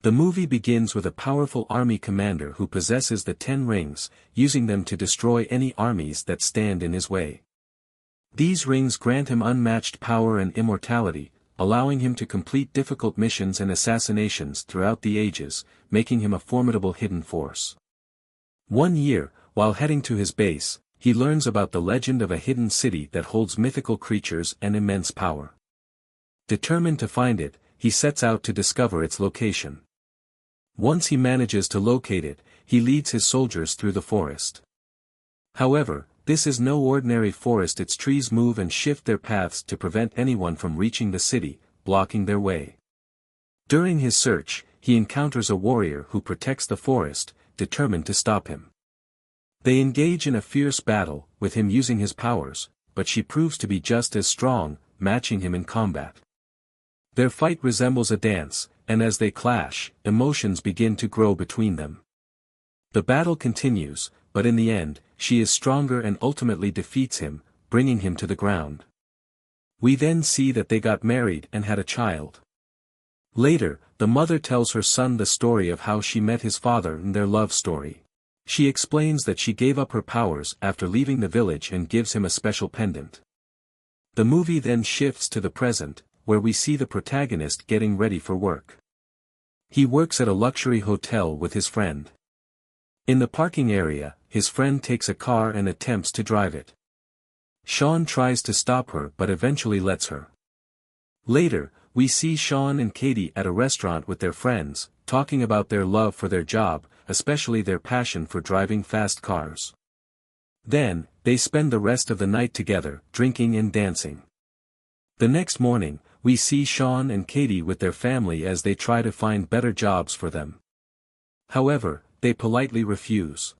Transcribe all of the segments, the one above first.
The movie begins with a powerful army commander who possesses the 10 rings, using them to destroy any armies that stand in his way. These rings grant him unmatched power and immortality, allowing him to complete difficult missions and assassinations throughout the ages, making him a formidable hidden force. One year, while heading to his base, he learns about the legend of a hidden city that holds mythical creatures and immense power. Determined to find it, he sets out to discover its location. Once he manages to locate it, he leads his soldiers through the forest. However, this is no ordinary forest. Its trees move and shift their paths to prevent anyone from reaching the city, blocking their way. During his search, he encounters a warrior who protects the forest, determined to stop him. They engage in a fierce battle, with him using his powers, but she proves to be just as strong, matching him in combat. Their fight resembles a dance, and as they clash, emotions begin to grow between them. The battle continues, but in the end, she is stronger and ultimately defeats him, bringing him to the ground. We then see that they got married and had a child. Later, the mother tells her son the story of how she met his father and their love story. She explains that she gave up her powers after leaving the village and gives him a special pendant. The movie then shifts to the present, where we see the protagonist getting ready for work. He works at a luxury hotel with his friend. In the parking area, his friend takes a car and attempts to drive it. Sean tries to stop her but eventually lets her. Later, we see Sean and Katy at a restaurant with their friends, talking about their love for their job, especially their passion for driving fast cars. Then, they spend the rest of the night together, drinking and dancing. The next morning, we see Sean and Katy with their family as they try to find better jobs for them. However, they politely refuse.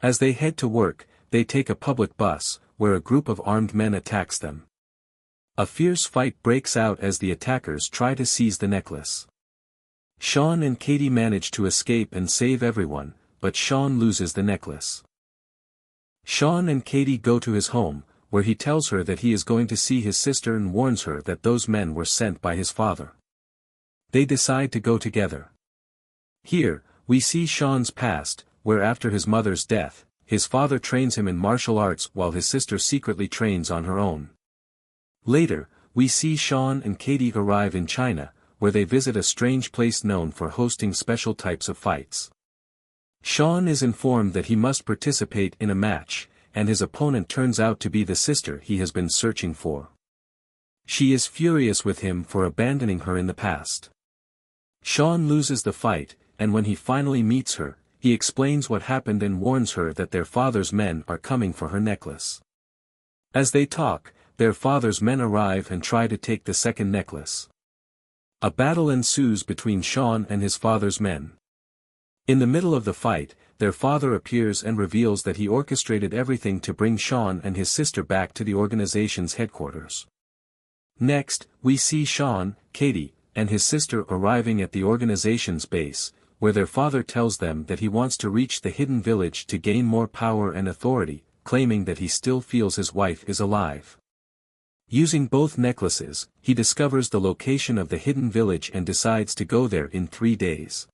As they head to work, they take a public bus, where a group of armed men attacks them. A fierce fight breaks out as the attackers try to seize the necklace. Sean and Katy manage to escape and save everyone, but Sean loses the necklace. Sean and Katy go to his home, where he tells her that he is going to see his sister and warns her that those men were sent by his father. They decide to go together. Here, we see Sean's past, where after his mother's death, his father trains him in martial arts while his sister secretly trains on her own. Later, we see Sean and Katy arrive in China, where they visit a strange place known for hosting special types of fights. Sean is informed that he must participate in a match, and his opponent turns out to be the sister he has been searching for. She is furious with him for abandoning her in the past. Sean loses the fight, and when he finally meets her, he explains what happened and warns her that their father's men are coming for her necklace. As they talk, their father's men arrive and try to take the second necklace. A battle ensues between Sean and his father's men. In the middle of the fight, their father appears and reveals that he orchestrated everything to bring Sean and his sister back to the organization's headquarters. Next, we see Sean, Katy, and his sister arriving at the organization's base, where their father tells them that he wants to reach the hidden village to gain more power and authority, claiming that he still feels his wife is alive. Using both necklaces, he discovers the location of the hidden village and decides to go there in 3 days.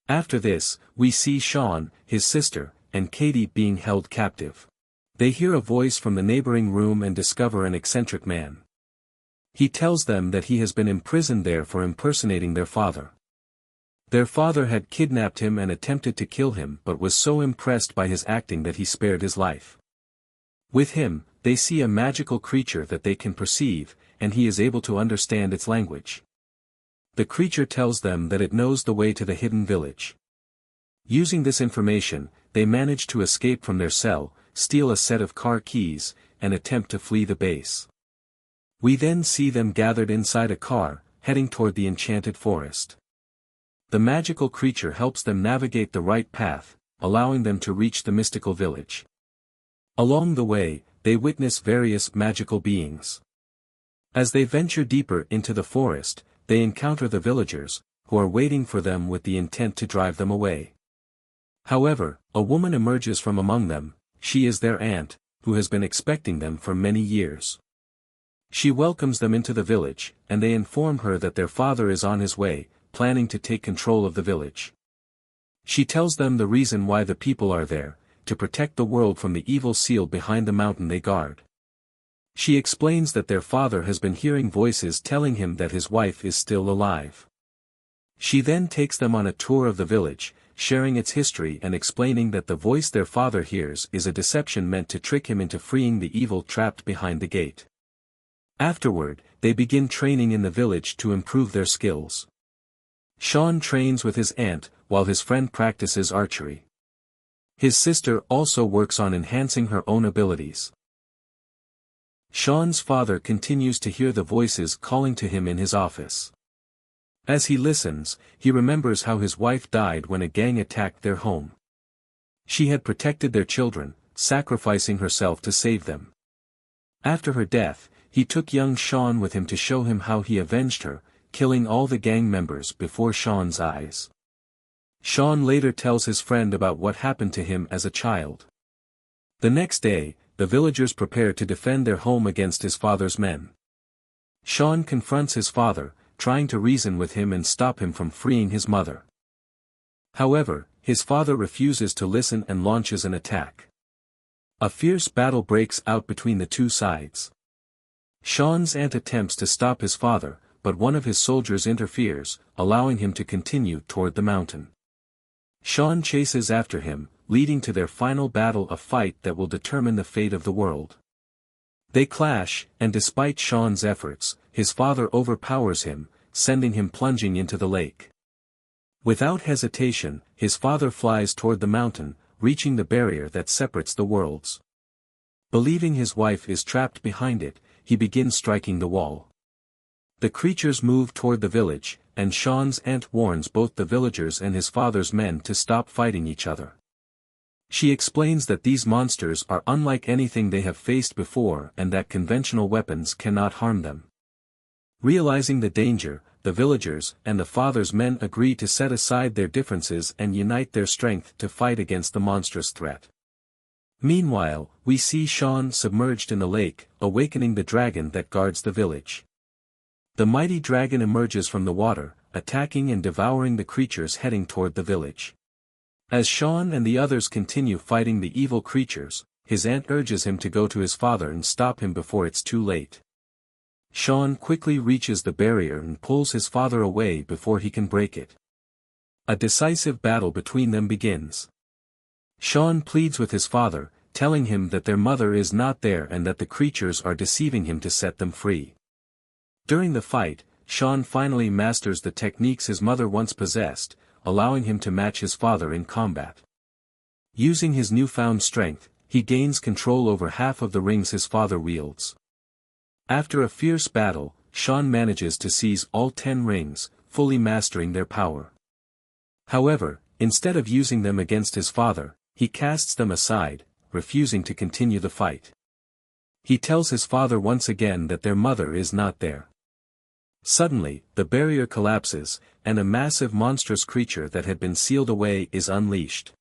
After this, we see Sean, his sister, and Katy being held captive. They hear a voice from the neighboring room and discover an eccentric man. He tells them that he has been imprisoned there for impersonating their father. Their father had kidnapped him and attempted to kill him but was so impressed by his acting that he spared his life. With him, they see a magical creature that they can perceive, and he is able to understand its language. The creature tells them that it knows the way to the hidden village. Using this information, they manage to escape from their cell, steal a set of car keys, and attempt to flee the base. We then see them gathered inside a car, heading toward the enchanted forest. The magical creature helps them navigate the right path, allowing them to reach the mystical village. Along the way, they witness various magical beings. As they venture deeper into the forest, they encounter the villagers, who are waiting for them with the intent to drive them away. However, a woman emerges from among them. She is their aunt, who has been expecting them for many years. She welcomes them into the village, and they inform her that their father is on his way, planning to take control of the village. She tells them the reason why the people are there, to protect the world from the evil sealed behind the mountain they guard. She explains that their father has been hearing voices telling him that his wife is still alive. She then takes them on a tour of the village, sharing its history and explaining that the voice their father hears is a deception meant to trick him into freeing the evil trapped behind the gate. Afterward, they begin training in the village to improve their skills. Sean trains with his aunt, while his friend practices archery. His sister also works on enhancing her own abilities. Sean's father continues to hear the voices calling to him in his office. As he listens, he remembers how his wife died when a gang attacked their home. She had protected their children, sacrificing herself to save them. After her death, he took young Sean with him to show him how he avenged her, killing all the gang members before Sean's eyes. Sean later tells his friend about what happened to him as a child. The next day, the villagers prepare to defend their home against his father's men. Sean confronts his father, trying to reason with him and stop him from freeing his mother. However, his father refuses to listen and launches an attack. A fierce battle breaks out between the two sides. Sean's aunt attempts to stop his father, but one of his soldiers interferes, allowing him to continue toward the mountain. Sean chases after him, leading to their final battle, a fight that will determine the fate of the world. They clash, and despite Sean's efforts, his father overpowers him, sending him plunging into the lake. Without hesitation, his father flies toward the mountain, reaching the barrier that separates the worlds. Believing his wife is trapped behind it, he begins striking the wall. The creatures move toward the village, and Sean's aunt warns both the villagers and his father's men to stop fighting each other. She explains that these monsters are unlike anything they have faced before and that conventional weapons cannot harm them. Realizing the danger, the villagers and the father's men agree to set aside their differences and unite their strength to fight against the monstrous threat. Meanwhile, we see Sean submerged in the lake, awakening the dragon that guards the village. The mighty dragon emerges from the water, attacking and devouring the creatures heading toward the village. As Sean and the others continue fighting the evil creatures, his aunt urges him to go to his father and stop him before it's too late. Sean quickly reaches the barrier and pulls his father away before he can break it. A decisive battle between them begins. Sean pleads with his father, telling him that their mother is not there and that the creatures are deceiving him to set them free. During the fight, Sean finally masters the techniques his mother once possessed, allowing him to match his father in combat. Using his newfound strength, he gains control over half of the rings his father wields. After a fierce battle, Sean manages to seize all 10 rings, fully mastering their power. However, instead of using them against his father, he casts them aside, refusing to continue the fight. He tells his father once again that their mother is not there. Suddenly, the barrier collapses, and a massive monstrous creature that had been sealed away is unleashed.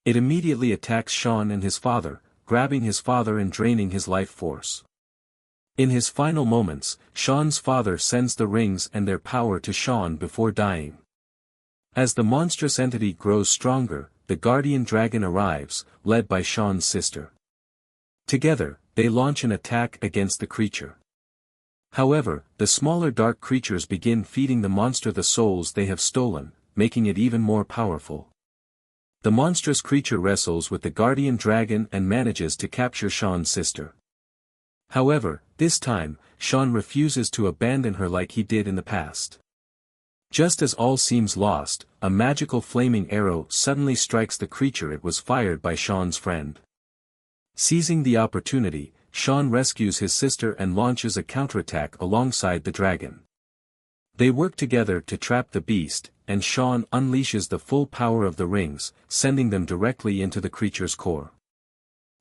It immediately attacks Sean and his father, grabbing his father and draining his life force. In his final moments, Sean's father sends the rings and their power to Sean before dying. As the monstrous entity grows stronger, the guardian dragon arrives, led by Sean's sister. Together, they launch an attack against the creature. However, the smaller dark creatures begin feeding the monster the souls they have stolen, making it even more powerful. The monstrous creature wrestles with the guardian dragon and manages to capture Sean's sister. However, this time, Sean refuses to abandon her like he did in the past. Just as all seems lost, a magical flaming arrow suddenly strikes the creature it was fired by Sean's friend. Seizing the opportunity, Sean rescues his sister and launches a counterattack alongside the dragon. They work together to trap the beast, and Sean unleashes the full power of the rings, sending them directly into the creature's core.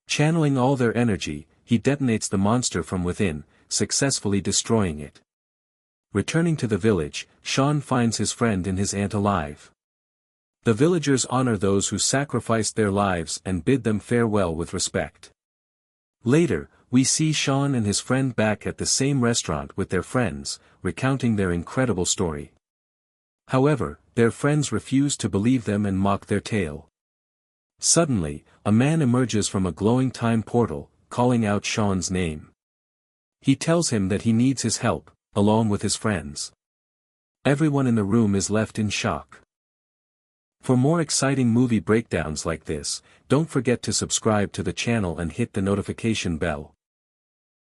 Channeling all their energy, he detonates the monster from within, successfully destroying it. Returning to the village, Sean finds his friend and his aunt alive. The villagers honor those who sacrificed their lives and bid them farewell with respect. Later, we see Sean and his friend back at the same restaurant with their friends, recounting their incredible story. However, their friends refuse to believe them and mock their tale. Suddenly, a man emerges from a glowing time portal, calling out Sean's name. He tells him that he needs his help, along with his friends. Everyone in the room is left in shock. For more exciting movie breakdowns like this, don't forget to subscribe to the channel and hit the notification bell.